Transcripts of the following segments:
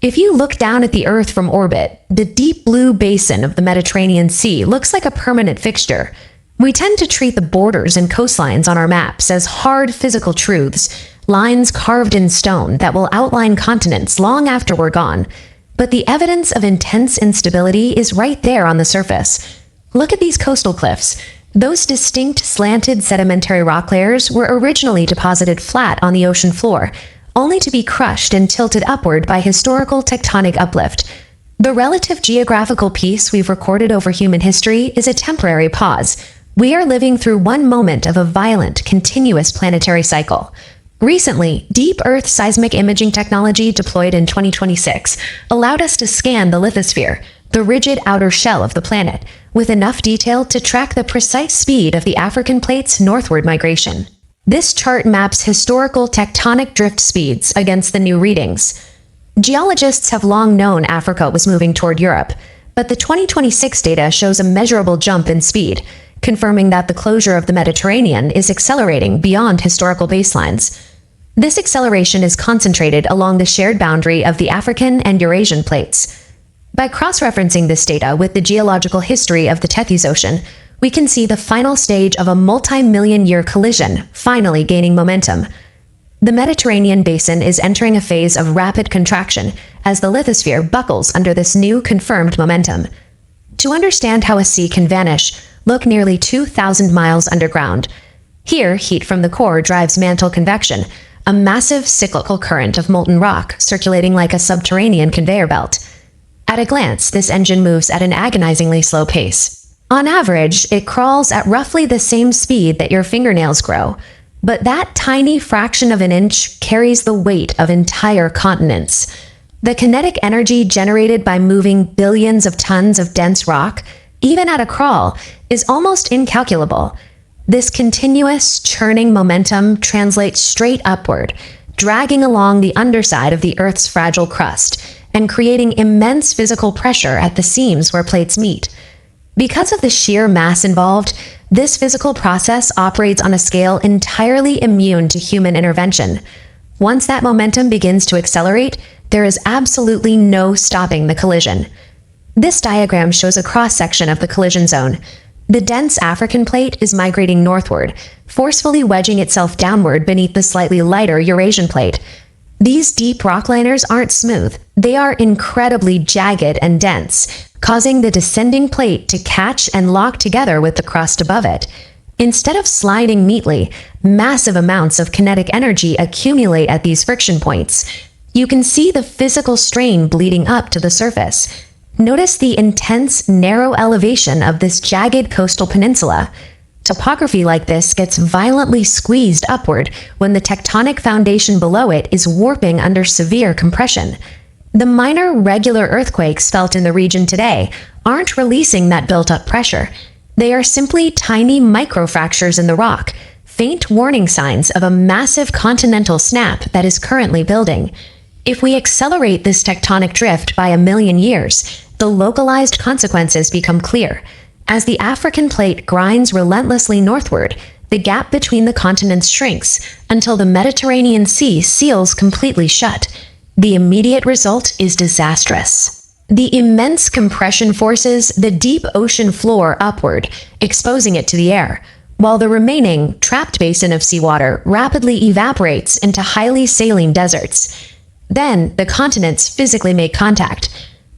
If you look down at the Earth from orbit, the deep blue basin of the Mediterranean Sea looks like a permanent fixture. We tend to treat the borders and coastlines on our maps as hard physical truths, lines carved in stone that will outline continents long after we're gone. But the evidence of intense instability is right there on the surface. Look at these coastal cliffs. Those distinct slanted sedimentary rock layers were originally deposited flat on the ocean floor, only to be crushed and tilted upward by historical tectonic uplift. The relative geographical peace we've recorded over human history is a temporary pause. We are living through one moment of a violent, continuous planetary cycle. Recently, deep Earth seismic imaging technology deployed in 2026 allowed us to scan the lithosphere, the rigid outer shell of the planet, with enough detail to track the precise speed of the African plate's northward migration. This chart maps historical tectonic drift speeds against the new readings. Geologists have long known Africa was moving toward Europe, but the 2026 data shows a measurable jump in speed, confirming that the closure of the Mediterranean is accelerating beyond historical baselines. This acceleration is concentrated along the shared boundary of the African and Eurasian plates. By cross-referencing this data with the geological history of the Tethys Ocean, we can see the final stage of a multi-million-year collision finally gaining momentum. The Mediterranean basin is entering a phase of rapid contraction as the lithosphere buckles under this new confirmed momentum. To understand how a sea can vanish, look nearly 2,000 miles underground. Here, heat from the core drives mantle convection, a massive cyclical current of molten rock circulating like a subterranean conveyor belt. At a glance, this engine moves at an agonizingly slow pace. On average, it crawls at roughly the same speed that your fingernails grow, but that tiny fraction of an inch carries the weight of entire continents. The kinetic energy generated by moving billions of tons of dense rock, even at a crawl, is almost incalculable. This continuous, churning momentum translates straight upward, dragging along the underside of the Earth's fragile crust and creating immense physical pressure at the seams where plates meet. Because of the sheer mass involved, this physical process operates on a scale entirely immune to human intervention. Once that momentum begins to accelerate, there is absolutely no stopping the collision. This diagram shows a cross-section of the collision zone. The dense African plate is migrating northward, forcefully wedging itself downward beneath the slightly lighter Eurasian plate. These deep rockliners aren't smooth. They are incredibly jagged and dense, causing the descending plate to catch and lock together with the crust above it. Instead of sliding neatly, massive amounts of kinetic energy accumulate at these friction points. You can see the physical strain bleeding up to the surface. Notice the intense, narrow elevation of this jagged coastal peninsula. Topography like this gets violently squeezed upward when the tectonic foundation below it is warping under severe compression. The minor, regular earthquakes felt in the region today aren't releasing that built-up pressure. They are simply tiny microfractures in the rock, faint warning signs of a massive continental snap that is currently building. If we accelerate this tectonic drift by 1,000,000 years, the localized consequences become clear. As the African plate grinds relentlessly northward, the gap between the continents shrinks until the Mediterranean Sea seals completely shut. The immediate result is disastrous. The immense compression forces the deep ocean floor upward, exposing it to the air, while the remaining, trapped basin of seawater rapidly evaporates into highly saline deserts. Then, the continents physically make contact.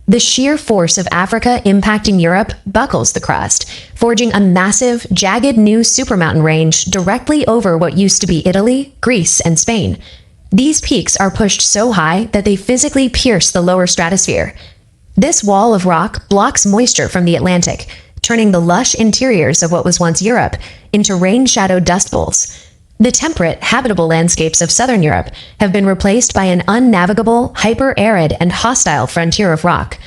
The sheer force of Africa impacting Europe buckles the crust, forging a massive, jagged new supermountain range directly over what used to be Italy, Greece, and Spain. These peaks are pushed so high that they physically pierce the lower stratosphere. This wall of rock blocks moisture from the Atlantic, turning the lush interiors of what was once Europe into rain-shadowed dust bowls. The temperate, habitable landscapes of southern Europe have been replaced by an unnavigable, hyper-arid, and hostile frontier of rock.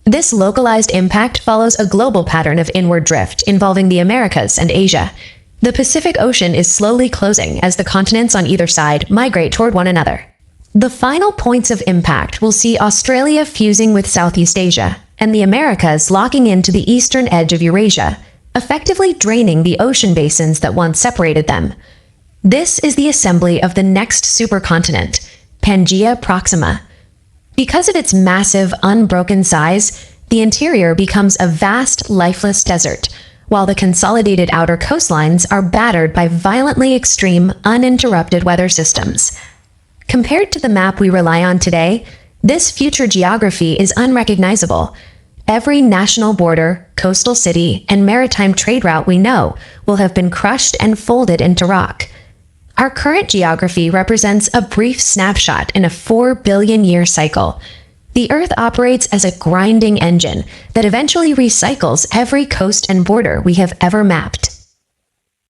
This localized impact follows a global pattern of inward drift involving the Americas and Asia. The Pacific Ocean is slowly closing as the continents on either side migrate toward one another. The final points of impact will see Australia fusing with Southeast Asia, and the Americas locking into the eastern edge of Eurasia, effectively draining the ocean basins that once separated them. This is the assembly of the next supercontinent, Pangaea Proxima. Because of its massive, unbroken size, the interior becomes a vast, lifeless desert, while the consolidated outer coastlines are battered by violently extreme, uninterrupted weather systems. Compared to the map we rely on today, this future geography is unrecognizable. Every national border, coastal city, and maritime trade route we know will have been crushed and folded into rock. Our current geography represents a brief snapshot in a 4 billion year cycle. The Earth operates as a grinding engine that eventually recycles every coast and border we have ever mapped.